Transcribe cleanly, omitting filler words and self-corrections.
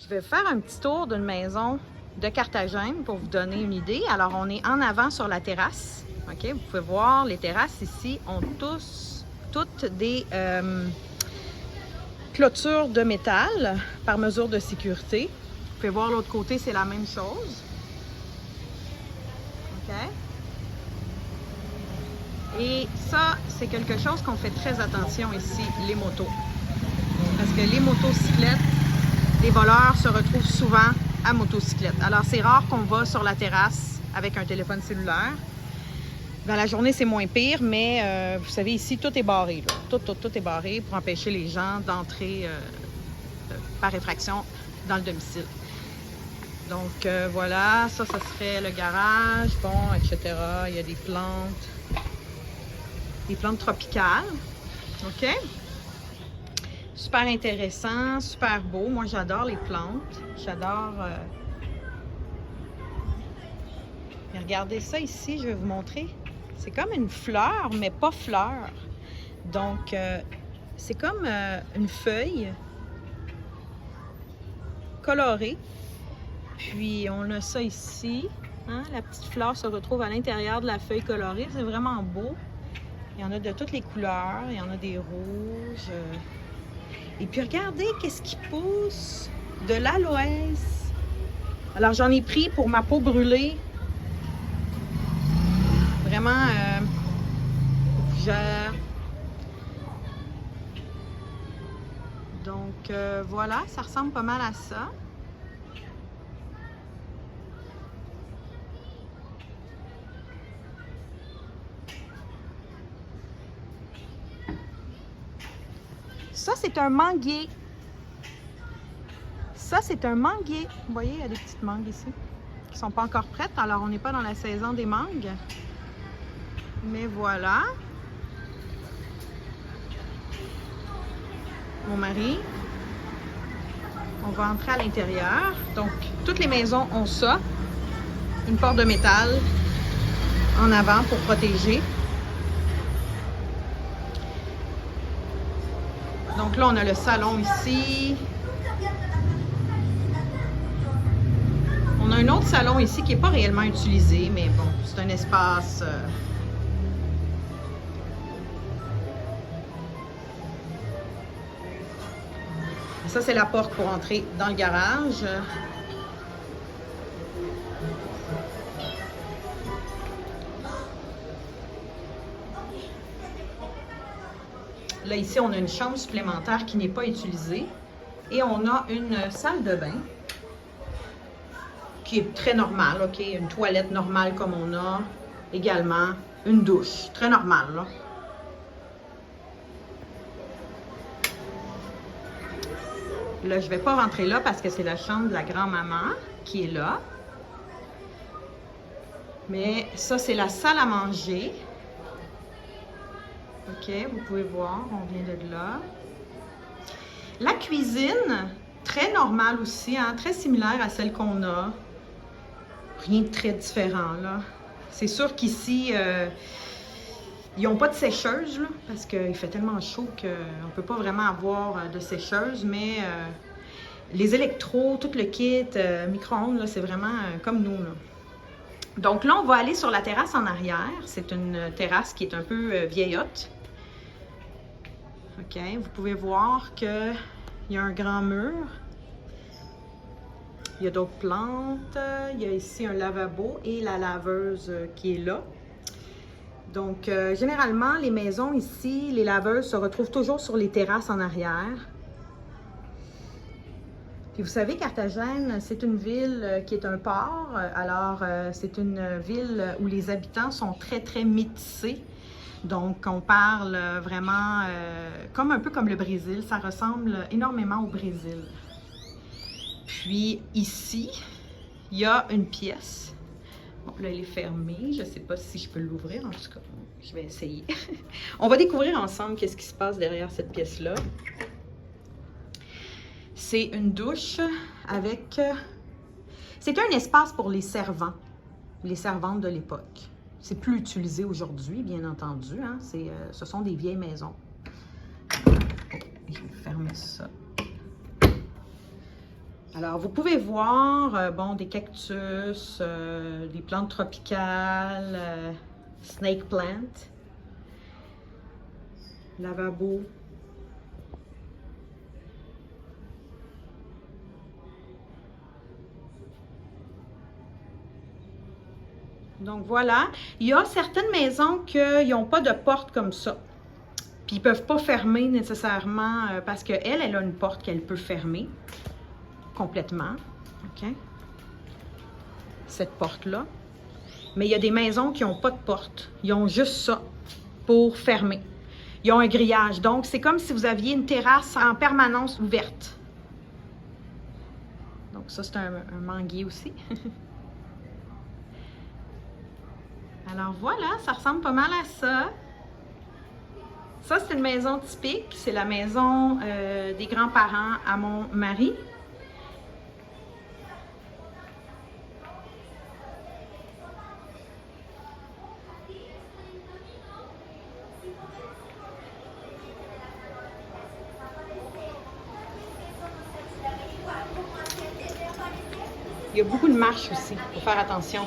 Je vais faire un petit tour d'une maison de Carthagène pour vous donner une idée. Alors, on est en avant sur la terrasse. OK? Vous pouvez voir, les terrasses ici ont toutes des clôtures de métal par mesure de sécurité. Vous pouvez voir l'autre côté, c'est la même chose. OK? Et ça, c'est quelque chose qu'on fait très attention ici, les motos. Parce que les motocyclettes, les voleurs se retrouvent souvent à motocyclette. Alors, c'est rare qu'on va sur la terrasse avec un téléphone cellulaire. Dans la journée, c'est moins pire, mais vous savez, ici, tout est barré. Là. Tout est barré pour empêcher les gens d'entrer par effraction dans le domicile. Donc, voilà, ça serait le garage, bon, etc. Il y a des plantes tropicales. OK? Super intéressant, super beau. Moi, j'adore les plantes. J'adore... Regardez ça ici, je vais vous montrer. C'est comme une fleur, mais pas fleur. Donc, c'est comme une feuille colorée. Puis, on a ça ici. Hein? La petite fleur se retrouve à l'intérieur de la feuille colorée. C'est vraiment beau. Il y en a de toutes les couleurs. Il y en a des rouges. Et puis, regardez qu'est-ce qui pousse. De l'aloès. Alors, j'en ai pris pour ma peau brûlée. Vraiment fougère. Donc voilà, ça ressemble pas mal à ça. Ça, c'est un manguier. Ça, c'est un manguier. Vous voyez, il y a des petites mangues ici qui ne sont pas encore prêtes. Alors, on n'est pas dans la saison des mangues. Mais voilà. Mon mari. On va entrer à l'intérieur. Donc, toutes les maisons ont ça. Une porte de métal en avant pour protéger. Donc là, on a le salon ici. On a un autre salon ici qui n'est pas réellement utilisé, mais bon, c'est un espace... Ça, c'est la porte pour entrer dans le garage. Là, ici, on a une chambre supplémentaire qui n'est pas utilisée. Et on a une salle de bain qui est très normale, OK? Une toilette normale comme on a. Également, une douche. Très normale, là. Là, je ne vais pas rentrer là parce que c'est la chambre de la grand-maman qui est là. Mais ça, c'est la salle à manger. OK, vous pouvez voir, on vient de là. La cuisine, très normale aussi, hein, très similaire à celle qu'on a. Rien de très différent, là. C'est sûr qu'ici, ils n'ont pas de sécheuse, là, parce qu'il fait tellement chaud qu'on ne peut pas vraiment avoir de sécheuse, mais les électros, tout le kit, micro-ondes, c'est vraiment comme nous, là. Donc là, on va aller sur la terrasse en arrière. C'est une terrasse qui est un peu vieillotte. OK, vous pouvez voir qu'il y a un grand mur. Il y a d'autres plantes. Il y a ici un lavabo et la laveuse qui est là. Donc, généralement, les maisons ici, les laveuses se retrouvent toujours sur les terrasses en arrière. Puis vous savez, Carthagène, c'est une ville qui est un port. Alors, c'est une ville où les habitants sont très, très métissés. Donc, on parle vraiment comme un peu comme le Brésil. Ça ressemble énormément au Brésil. Puis ici, il y a une pièce. Bon, là, elle est fermée. Je ne sais pas si je peux l'ouvrir. En tout cas, je vais essayer. On va découvrir ensemble qu'est-ce qui se passe derrière cette pièce-là. C'est une douche avec... C'est un espace pour les servants, les servantes de l'époque. C'est plus utilisé aujourd'hui, bien entendu. Hein? Ce sont des vieilles maisons. Oh, je vais fermer ça. Alors, vous pouvez voir, bon, des cactus, des plantes tropicales, snake plant, lavabo. Donc voilà, il y a certaines maisons qui n'ont pas de porte comme ça. Puis ils ne peuvent pas fermer nécessairement parce qu'elle, elle a une porte qu'elle peut fermer complètement. OK? Cette porte-là. Mais il y a des maisons qui n'ont pas de porte. Ils ont juste ça pour fermer. Ils ont un grillage. Donc, c'est comme si vous aviez une terrasse en permanence ouverte. Donc, ça, c'est un manguier aussi. Alors voilà, ça ressemble pas mal à ça. Ça, c'est une maison typique. C'est la maison des grands-parents à mon mari. Il y a beaucoup de marches aussi, il faut faire attention.